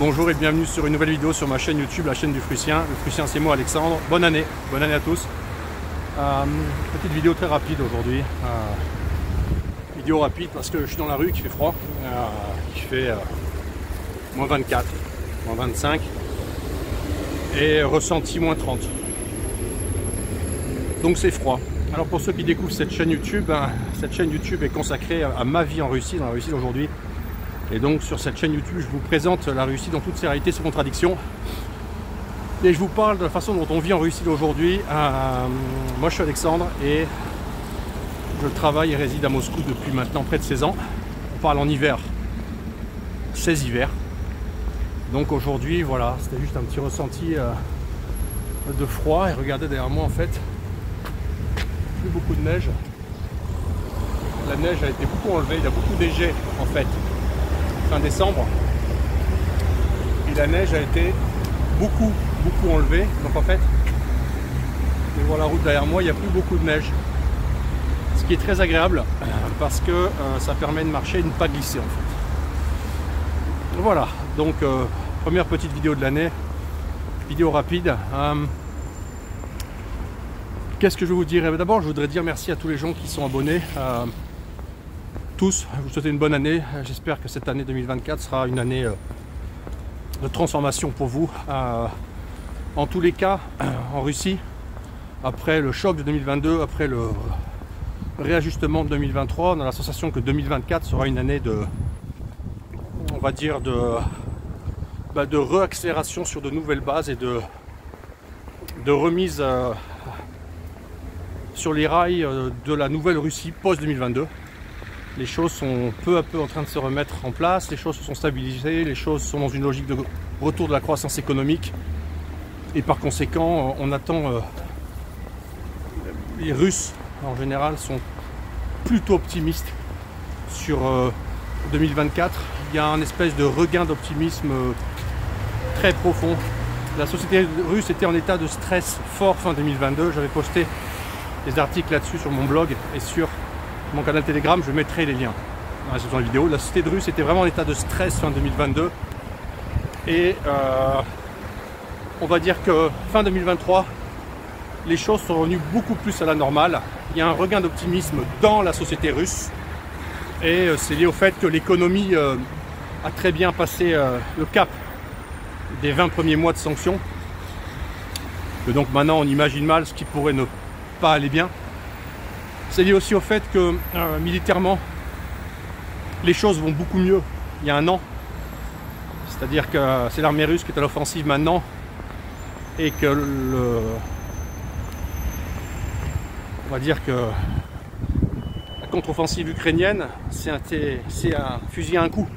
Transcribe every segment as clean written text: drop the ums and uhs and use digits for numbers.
Bonjour et bienvenue sur une nouvelle vidéo sur ma chaîne YouTube, la chaîne du Fruitien. Le Fruitien, c'est moi, Alexandre. Bonne année à tous. Petite vidéo très rapide aujourd'hui. Vidéo rapide parce que je suis dans la rue, qu'il fait froid, qu'il fait moins 24, moins 25 et ressenti moins 30. Donc c'est froid. Alors pour ceux qui découvrent cette chaîne YouTube est consacrée à ma vie en Russie, dans la Russie d'aujourd'hui. Et donc sur cette chaîne YouTube, je vous présente la Russie dans toutes ses réalités, ses contradictions. Et je vous parle de la façon dont on vit en Russie d'aujourd'hui. Moi je suis Alexandre et je travaille et réside à Moscou depuis maintenant près de 16 ans. On parle en hiver, 16 hivers. Donc aujourd'hui, voilà, c'était juste un petit ressenti de froid. Et regardez derrière moi en fait, plus beaucoup de neige. La neige a été beaucoup enlevée, il y a beaucoup neigé en fait fin décembre. Et la neige a été beaucoup enlevée. Donc en fait, je vois la route derrière moi, il n'y a plus beaucoup de neige. Ce qui est très agréable parce que ça permet de marcher et de ne pas glisser en fait. Voilà, donc première petite vidéo de l'année, vidéo rapide. Qu'est-ce que je vais vous dire? D'abord, je voudrais dire merci à tous les gens qui sont abonnés. Tous, je vous souhaite une bonne année. J'espère que cette année 2024 sera une année de transformation pour vous. En tous les cas, en Russie, après le choc de 2022, après le réajustement de 2023, on a la sensation que 2024 sera une année de, on va dire, de réaccélération sur de nouvelles bases et de remise sur les rails de la nouvelle Russie post-2022. Les choses sont peu à peu en train de se remettre en place, les choses se sont stabilisées, les choses sont dans une logique de retour de la croissance économique. Et par conséquent, on attend... les Russes, en général, sont plutôt optimistes sur 2024. Il y a un espèce de regain d'optimisme très profond. La société russe était en état de stress fort fin 2022. J'avais posté des articles là-dessus sur mon blog et sur mon canal Telegram, je mettrai les liens dans la vidéo. La société russe était vraiment en état de stress fin 2022 et on va dire que fin 2023 les choses sont revenues beaucoup plus à la normale. Il y a un regain d'optimisme dans la société russe et c'est lié au fait que l'économie a très bien passé le cap des 20 premiers mois de sanctions. Et donc maintenant on imagine mal ce qui pourrait ne pas aller bien. C'est lié aussi au fait que militairement les choses vont beaucoup mieux il y a un an. C'est-à-dire que c'est l'armée russe qui est à l'offensive maintenant et que on va dire que la contre-offensive ukrainienne c'est un fusil à un coup.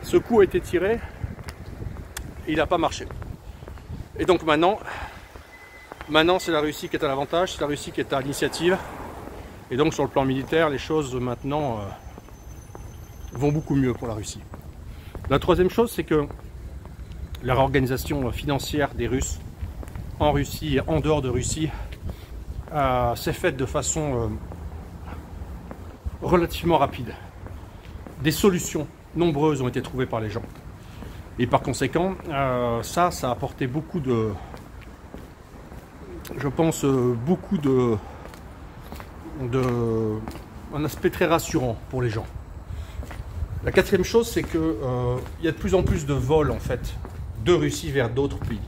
Ce coup a été tiré et il n'a pas marché. Et donc maintenant c'est la Russie qui est à l'avantage, c'est la Russie qui est à l'initiative. Et donc sur le plan militaire, les choses maintenant vont beaucoup mieux pour la Russie. La troisième chose, c'est que la réorganisation financière des Russes en Russie et en dehors de Russie s'est faite de façon relativement rapide. Des solutions nombreuses ont été trouvées par les gens. Et par conséquent, ça a apporté beaucoup de... Je pense beaucoup un aspect très rassurant pour les gens. La quatrième chose, c'est que il y a de plus en plus de vols en fait de Russie vers d'autres pays.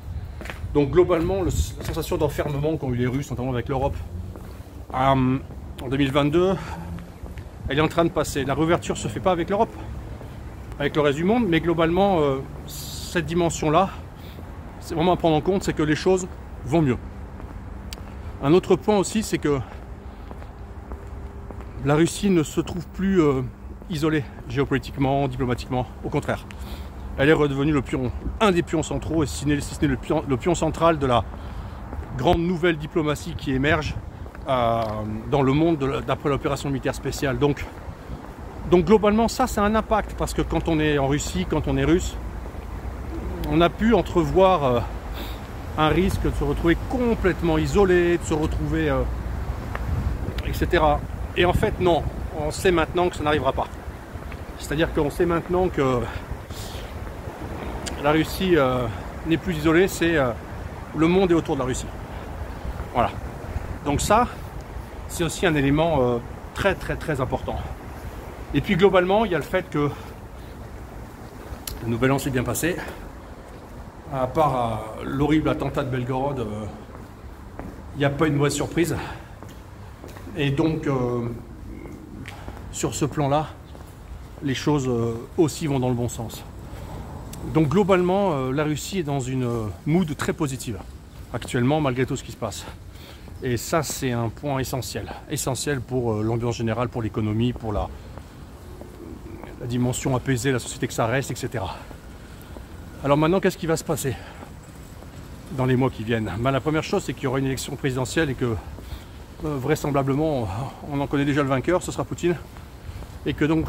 Donc globalement, la sensation d'enfermement qu'ont eu les Russes, notamment avec l'Europe, en 2022, elle est en train de passer. La réouverture se fait pas avec l'Europe, avec le reste du monde, mais globalement, cette dimension-là, c'est vraiment à prendre en compte, c'est que les choses vont mieux. Un autre point aussi, c'est que la Russie ne se trouve plus isolée géopolitiquement, diplomatiquement, au contraire. Elle est redevenue un des pions centraux, et si ce n'est le pion central de la grande nouvelle diplomatie qui émerge dans le monde d'après l'opération militaire spéciale. Donc globalement, ça c'est un impact, parce que quand on est en Russie, quand on est russe, on a pu entrevoir un risque de se retrouver complètement isolé, de se retrouver, etc. Et en fait, non, on sait maintenant que ça n'arrivera pas. C'est-à-dire qu'on sait maintenant que la Russie n'est plus isolée, c'est le monde est autour de la Russie. Voilà. Donc ça, c'est aussi un élément très important. Et puis globalement, il y a le fait que le Nouvel An s'est bien passé. À part l'horrible attentat de Belgorod, il n'y a pas une mauvaise surprise. Et donc, sur ce plan-là, les choses aussi vont dans le bon sens. Donc globalement, la Russie est dans une mood très positive actuellement, malgré tout ce qui se passe. Et ça, c'est un point essentiel. Essentiel pour l'ambiance générale, pour l'économie, pour la dimension apaisée, la société que ça reste, etc. Alors maintenant, qu'est-ce qui va se passer dans les mois qui viennent? La première chose, c'est qu'il y aura une élection présidentielle et que vraisemblablement, on en connaît déjà le vainqueur, ce sera Poutine. Et que donc,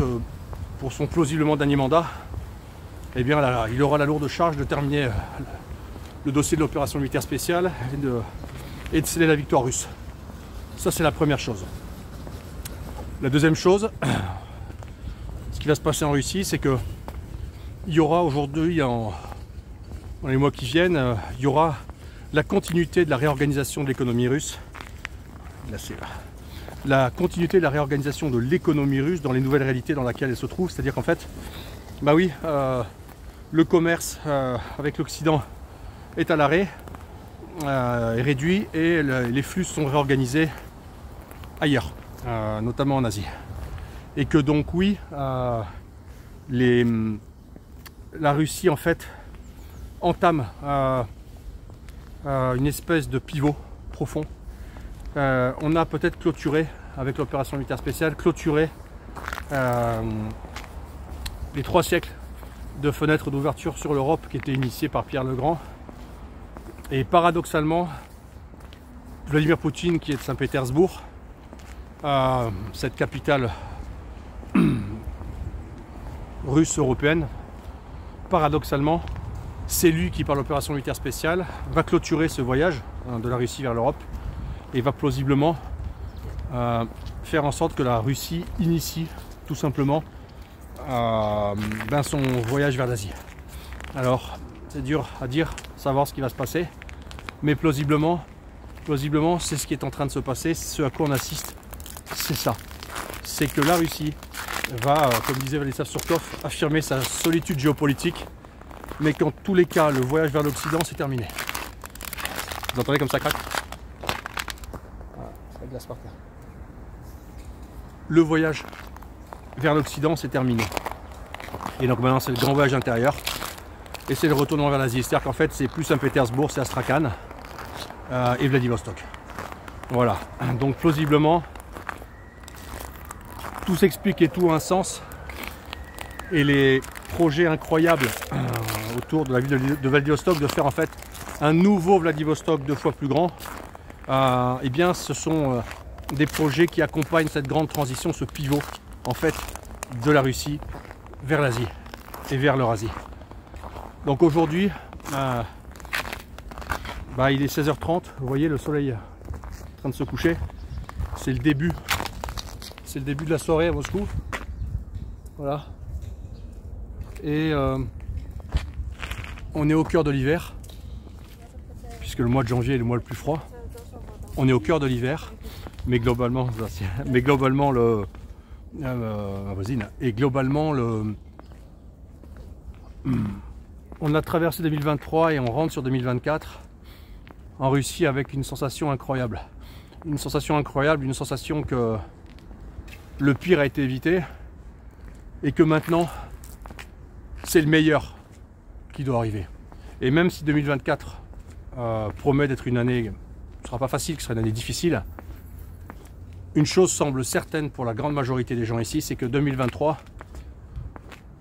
pour son plausiblement dernier mandat, eh bien, là, il aura la lourde charge de terminer le dossier de l'opération militaire spéciale et de sceller la victoire russe. Ça, c'est la première chose. La deuxième chose, ce qui va se passer en Russie, c'est que il y aura aujourd'hui, dans les mois qui viennent, il y aura la continuité de la réorganisation de l'économie russe. Là, c'est la continuité de la réorganisation de l'économie russe dans les nouvelles réalités dans lesquelles elle se trouve. C'est-à-dire qu'en fait, bah oui, le commerce avec l'Occident est à l'arrêt, est réduit et les flux sont réorganisés ailleurs, notamment en Asie. Et que donc oui, la Russie en fait entame une espèce de pivot profond. On a peut-être clôturé, avec l'opération militaire spéciale, clôturé les 3 siècles de fenêtres d'ouverture sur l'Europe qui étaient initiées par Pierre le Grand. Et paradoxalement, Vladimir Poutine, qui est de Saint-Pétersbourg, cette capitale russe européenne, paradoxalement, c'est lui qui, par l'opération militaire spéciale, va clôturer ce voyage de la Russie vers l'Europe et va plausiblement faire en sorte que la Russie initie tout simplement son voyage vers l'Asie. Alors, c'est dur à dire, savoir ce qui va se passer, mais plausiblement c'est ce qui est en train de se passer. Ce à quoi on assiste, c'est ça. C'est que la Russie va, comme disait Vladislav Surkov, affirmer sa solitude géopolitique, mais qu'en tous les cas, le voyage vers l'Occident, c'est terminé. Vous entendez comme ça craque? Ça glace par terre. Le voyage vers l'Occident, c'est terminé. Et donc maintenant, c'est le grand voyage intérieur. Et c'est le retournement vers l'Asie. C'est-à-dire qu'en fait, c'est plus Saint-Pétersbourg, c'est Astrakhan et Vladivostok. Voilà. Donc plausiblement, tout s'explique et tout a un sens. Et les projets incroyables autour de la ville de Vladivostok de faire en fait un nouveau Vladivostok 2 fois plus grand, eh bien ce sont des projets qui accompagnent cette grande transition, ce pivot en fait de la Russie vers l'Asie et vers l'Eurasie. Donc aujourd'hui, il est 16h30, vous voyez le soleil en train de se coucher, c'est le début de la soirée à Moscou, voilà, et on est au cœur de l'hiver, puisque le mois de janvier est le mois le plus froid, on est au cœur de l'hiver, mais globalement, on a traversé 2023 et on rentre sur 2024 en Russie avec une sensation incroyable. Une sensation incroyable, une sensation que le pire a été évité et que maintenant c'est le meilleur qui doit arriver. Et même si 2024 promet d'être une année, ce ne sera pas facile, que ce sera une année difficile, une chose semble certaine pour la grande majorité des gens ici, c'est que 2023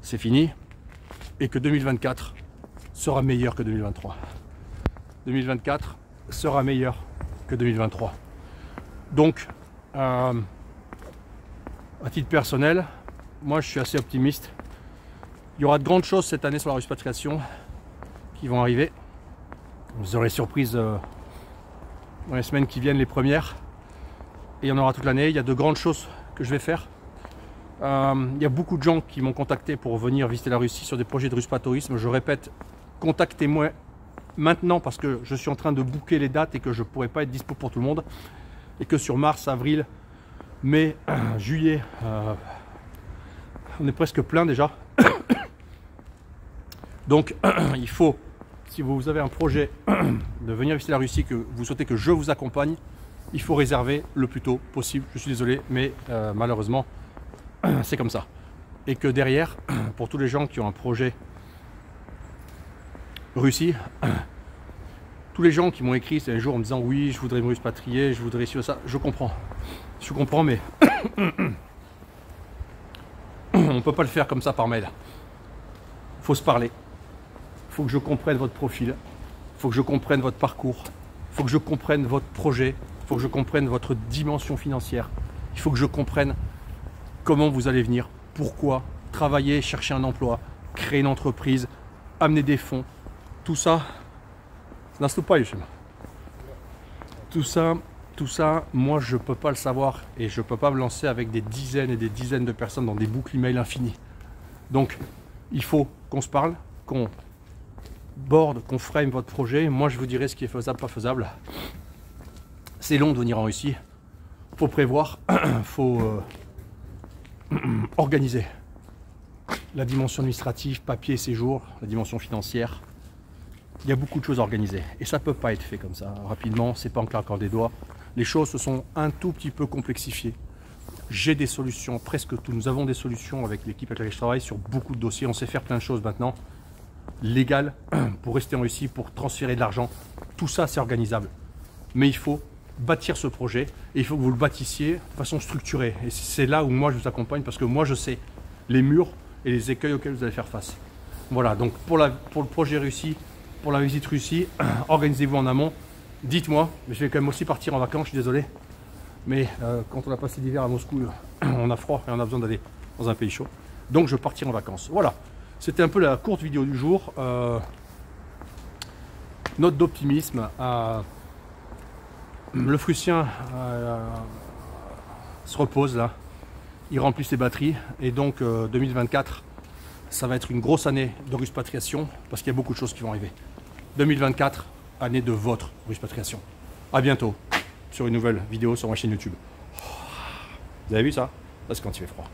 c'est fini et que 2024 sera meilleur que 2023. 2024 sera meilleur que 2023. Donc, à titre personnel, moi je suis assez optimiste. Il y aura de grandes choses cette année sur la Ruspatriation qui vont arriver. Vous aurez surprise dans les semaines qui viennent, les premières. Et il y en aura toute l'année. Il y a de grandes choses que je vais faire. Il y a beaucoup de gens qui m'ont contacté pour venir visiter la Russie sur des projets de ruspatourisme. Je répète contactez-moi maintenant parce que je suis en train de booker les dates et que je ne pourrai pas être dispo pour tout le monde. Et que sur mars, avril, mai, juillet, on est presque plein déjà. Donc il faut, si vous avez un projet de venir visiter la Russie, que vous souhaitez que je vous accompagne, il faut réserver le plus tôt possible. Je suis désolé, mais malheureusement, c'est comme ça. Et que derrière, pour tous les gens qui ont un projet Russie, tous les gens qui m'ont écrit un jour en me disant oui, je voudrais me expatrier, je voudrais suivre ça, je comprends, mais on ne peut pas le faire comme ça par mail. Il faut se parler. Il faut que je comprenne votre profil. Il faut que je comprenne votre parcours. Il faut que je comprenne votre projet. Il faut que je comprenne votre dimension financière. Il faut que je comprenne comment vous allez venir, pourquoi, travailler, chercher un emploi, créer une entreprise, amener des fonds. Tout ça, tout ça, moi je ne peux pas le savoir et je ne peux pas me lancer avec des dizaines et des dizaines de personnes dans des boucles email infinies. Donc, il faut qu'on se parle, qu'on borde, qu'on frame votre projet. Moi, je vous dirai ce qui est faisable, pas faisable. C'est long de venir en Russie. Il faut prévoir, il faut organiser la dimension administrative, papier, séjour, la dimension financière. Il y a beaucoup de choses à organiser et ça ne peut pas être fait comme ça rapidement, c'est pas en claquant des doigts. Les choses se sont un tout petit peu complexifiées. J'ai des solutions, presque tout. Nous avons des solutions avec l'équipe avec laquelle je travaille sur beaucoup de dossiers. On sait faire plein de choses maintenant, légales, pour rester en Russie, pour transférer de l'argent. Tout ça, c'est organisable. Mais il faut bâtir ce projet et il faut que vous le bâtissiez de façon structurée. Et c'est là où moi je vous accompagne parce que moi je sais les murs et les écueils auxquels vous allez faire face. Voilà, donc pour le projet Russie, pour la visite Russie, organisez-vous en amont. Dites-moi, mais je vais quand même aussi partir en vacances, je suis désolé. Mais quand on a passé l'hiver à Moscou, on a froid et on a besoin d'aller dans un pays chaud. Donc je pars en vacances. Voilà, c'était un peu la courte vidéo du jour. Note d'optimisme. Le Prussien se repose là. Il remplit ses batteries. Et donc 2024, ça va être une grosse année de ruspatriation parce qu'il y a beaucoup de choses qui vont arriver. 2024, année de votre ruspatriation. À bientôt sur une nouvelle vidéo sur ma chaîne YouTube. Vous avez vu ça? Là, c'est quand il fait froid.